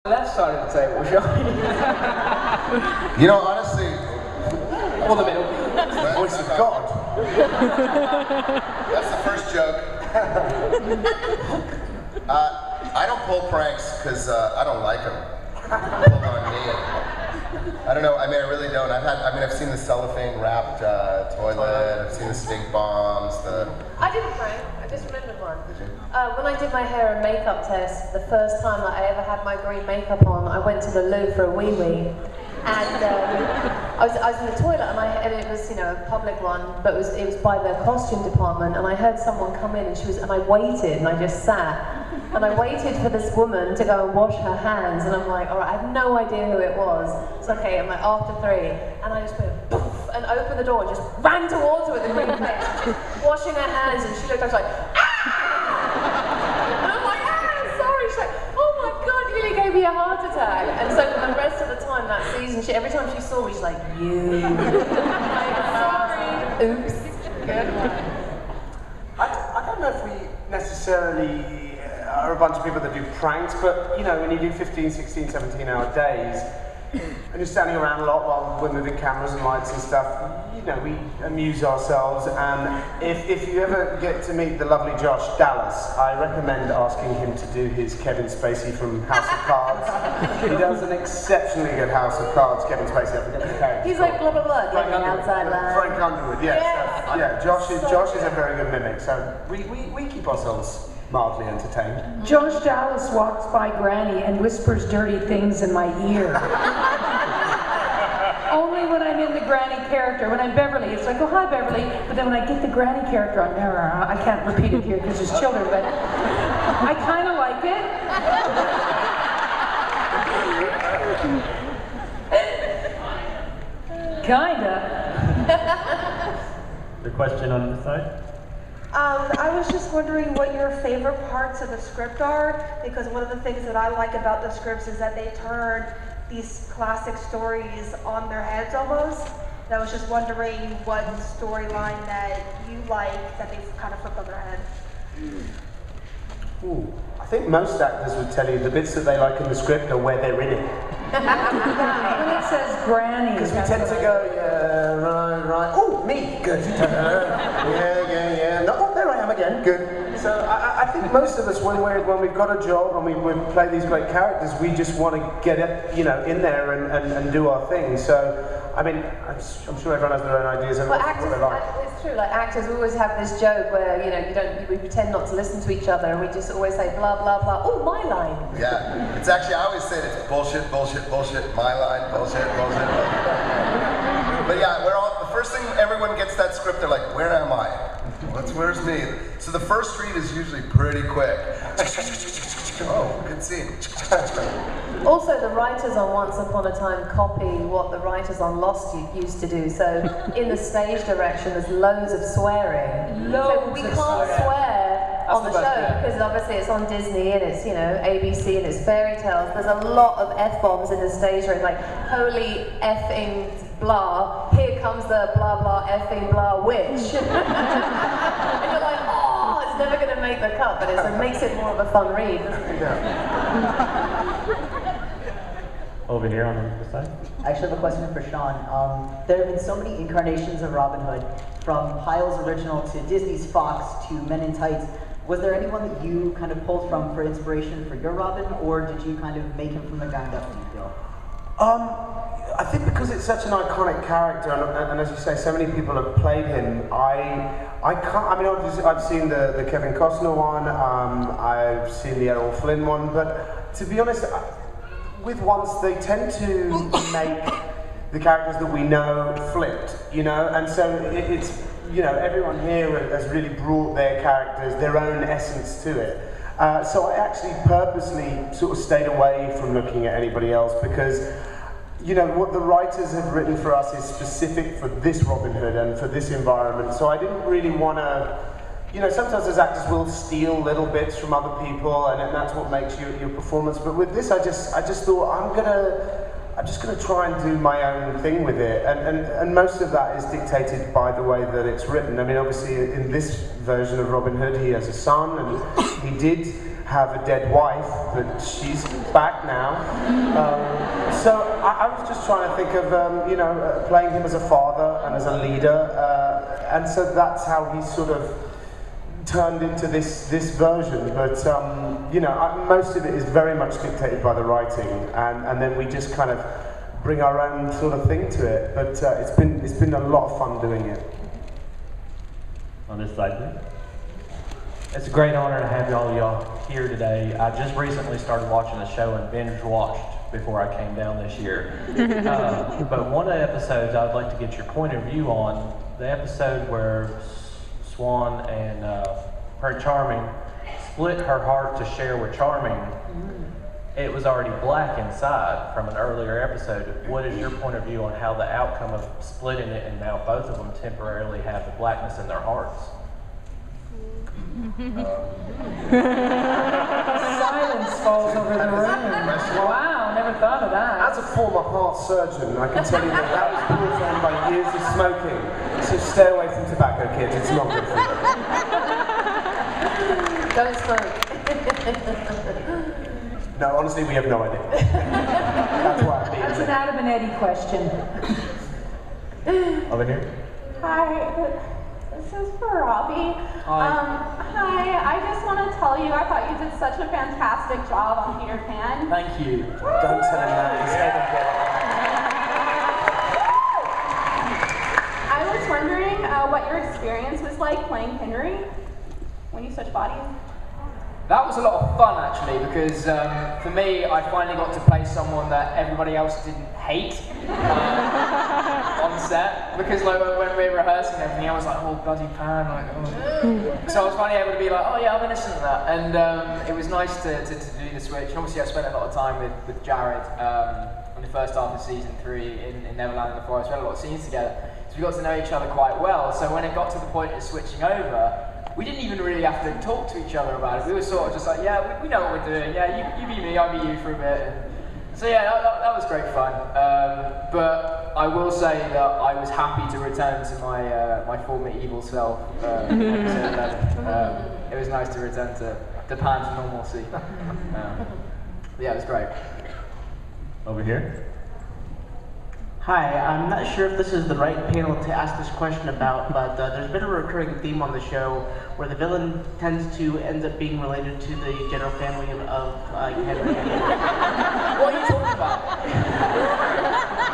Left side of the table, shall we? You know, honestly, Or the middle. voice of God. That's the first joke. I don't pull pranks because I don't like them. Pulled on me. I don't know. I mean, I really don't. I've seen the cellophane wrapped toilet. I've seen the stink bombs. I did a prank. I just remembered one. Did you? When I did my hair and makeup test, the first time that I ever had my green makeup on, I went to the loo for a wee-wee. And I was in the toilet, and it was, a public one, but it was by the costume department, and I heard someone come in, and I waited, and I just sat, and I waited for this woman to go and wash her hands, and I'm like, all right, I have no idea who it was. It's okay, I'm like, after 3, and I just went, poof, and opened the door, and just ran towards her with the green face, just washing her hands, and she looked, I was like, ah! And I'm like, ah, sorry. She's like, oh my God, you nearly gave me a heart attack. And so for the rest of the time that season, every time she saw me, she's like, you. I'm like, sorry. Oops. Good one. I don't know if we necessarily are a bunch of people that do pranks, but when you do 15, 16, 17-hour days, and you're standing around a lot while we're moving cameras and lights and stuff, we amuse ourselves. And if you ever get to meet the lovely Josh Dallas, I recommend asking him to do his Kevin Spacey from House of Cards. He does an exceptionally good House of Cards, Kevin Spacey. I forget the character. He's like blah blah blah, Frank getting Underwood. outside loud. Frank Underwood, yes. Yes. So, yeah, Josh is a very good mimic, so we keep ourselves mildly entertained. Josh Dallas walks by Granny and whispers dirty things in my ear. Only when I'm in the Granny character. When I'm Beverly, it's like, oh, hi, Beverly. But then when I get the Granny character, I can't repeat it here because there's children, but I kind of like it. Kinda. The question on the side? I was just wondering what your favorite parts of the script are, because one of the things that I like about the scripts is that they turn these classic stories on their heads almost. And I was just wondering what storyline that you like that they've kind of flipped on their head. Ooh, I think most actors would tell you the bits that they like in the script are where they're in it. When it says Granny. Because we tend to go, yeah, right. Oh, me, good. Yeah. No, oh, there I am again, good. So I think most of us, when we've got a job and we play these great characters, we just want to get it, in there and do our thing. So, I mean, I'm sure everyone has their own ideas of what actors, they like. it's true, like actors always have this joke where, we pretend not to listen to each other and we just always say blah, blah, blah, oh, my line. Yeah, it's actually, I always say it's bullshit, my line, bullshit. But yeah, the first thing everyone gets that script, they're like, where am I? Where's me? So the first read is usually pretty quick. Oh, good scene. Also, the writers on Once Upon a Time copy what the writers on Lost used to do. So in the stage direction, there's loads of swearing. So we can't swear on the show because obviously it's on Disney and it's ABC and it's fairy tales. There's a lot of f-bombs in the stage where it's like holy effing blah. Here comes the blah blah effing blah witch. And you're like, oh, it's never going to make the cut, but it makes it more of a fun read, doesn't it? Over here on the side. I actually have a question for Sean. There have been so many incarnations of Robin Hood, from Pyle's original to Disney's Fox to Men in Tights. Was there anyone that you kind of pulled from for inspiration for your Robin, or did you kind of make him from the ground up, do you feel? I think because it's such an iconic character, and as you say, so many people have played him, obviously I've seen the Kevin Costner one, I've seen the Errol Flynn one, but to be honest, with Once, they tend to make the characters that we know flipped, and so it's, everyone here has really brought their characters, their own essence to it. So I actually purposely sort of stayed away from looking at anybody else because, what the writers have written for us is specific for this Robin Hood and for this environment. So I didn't really want to, sometimes as actors will steal little bits from other people and that's what makes your performance. But with this, I just thought I'm just gonna try and do my own thing with it, and most of that is dictated by the way that it's written. I mean, obviously in this version of Robin Hood, he has a son, and he did have a dead wife, but she's back now. So I was just trying to think of, you know, playing him as a father and as a leader, and so that's how he sort of turned into this version. But you know, most of it is very much dictated by the writing, and then we just kind of bring our own sort of thing to it. But it's been a lot of fun doing it. On this side, please. It's a great honor to have y'all here today. I just recently started watching the show and binge watched before I came down this year. But one of the episodes I'd like to get your point of view on, the episode where Swan and her Charming split her heart to share with Charming. It was already black inside from an earlier episode. What is your point of view on how the outcome of splitting it and now both of them temporarily have the blackness in their hearts? Silence falls over the room. Wow, never thought of that. As a former heart surgeon, I can tell you that was brought on by years of smoking. So stay away from tobacco, kids. It's not good for you. Don't smoke. No, honestly, we have no idea. That's why I'm being That's an Adam and Eddie question. Over here. Hi, this is for Robbie. Hi, I just want to tell you, I thought you did such a fantastic job on Peter Pan. Thank you. Don't tell him that. He's head of I was wondering what your experience was like playing Henry when you switched bodies. That was a lot of fun actually, because for me, I finally got to play someone that everybody else didn't hate on set. Because like when we were rehearsing everything, I was like, oh bloody Pan, like, oh. So I was finally able to be like, oh yeah, I'm innocent of that. And it was nice to do the switch. Obviously, I spent a lot of time with Jared in the first half of season 3 in Neverland in the Forest. We had a lot of scenes together, so we got to know each other quite well. So when it got to the point of switching over, we didn't even really have to talk to each other about it. We were sort of just like, yeah, we know what we're doing. Yeah, you be me, I be you for a bit. And so yeah, that was great fun. But I will say that I was happy to return to my former evil self in episode 11. It was nice to return to Pan's normalcy. Yeah, it was great. Over here. Hi, I'm not sure if this is the right panel to ask this question about, but there's been a recurring theme on the show where the villain tends to end up being related to the general family of Henry. What are you talking about?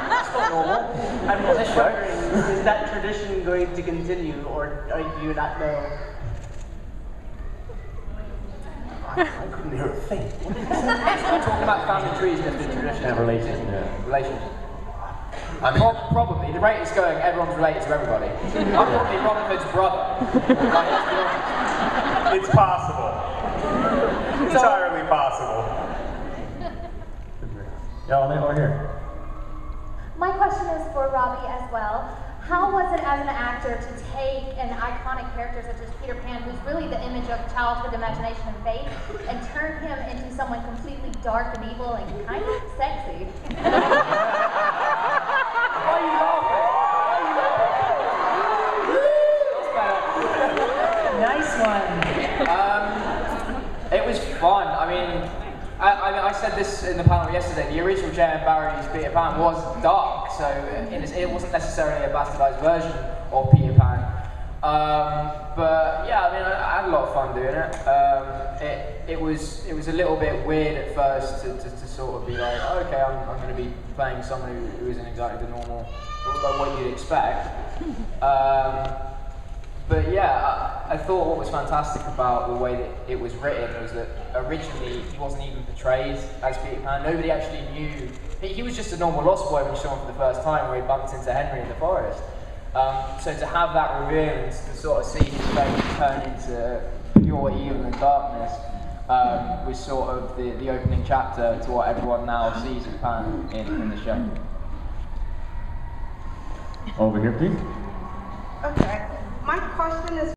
That's not normal. I'm just wondering, is that tradition going to continue, or do you not know? I couldn't hear a thing. I'm talking about family trees and tradition. And relations, yeah. Relations. I mean, Probably. The rate is going, everyone's related to everybody. I'm probably Robin Hood's brother. It's possible. Entirely possible. Y'all over here. My question is for Robbie as well. How was it as an actor to take an iconic character such as Peter Pan, who's really the image of childhood imagination and faith, and turn him into someone completely dark and evil and kind of sexy? Why are you laughing? Nice one. It was fun. I mean, I said this in the panel yesterday. The original J.M. Barrie's Peter Pan was dark, so it wasn't necessarily a bastardized version of Peter Pan. But yeah, I mean, I had a lot of fun doing it. It was a little bit weird at first to sort of be like, oh, okay, I'm going to be playing someone who isn't exactly the normal, like what you'd expect. But yeah, I thought what was fantastic about the way that it was written was that originally he wasn't even portrayed as Peter Pan. Nobody actually knew. He was just a normal lost boy when you saw him for the first time, where he bumped into Henry in the forest. So to have that reveal and to sort of see his face turn into pure evil and darkness was sort of the opening chapter to what everyone now sees of Pan in the show. Over here, please. Okay. My question is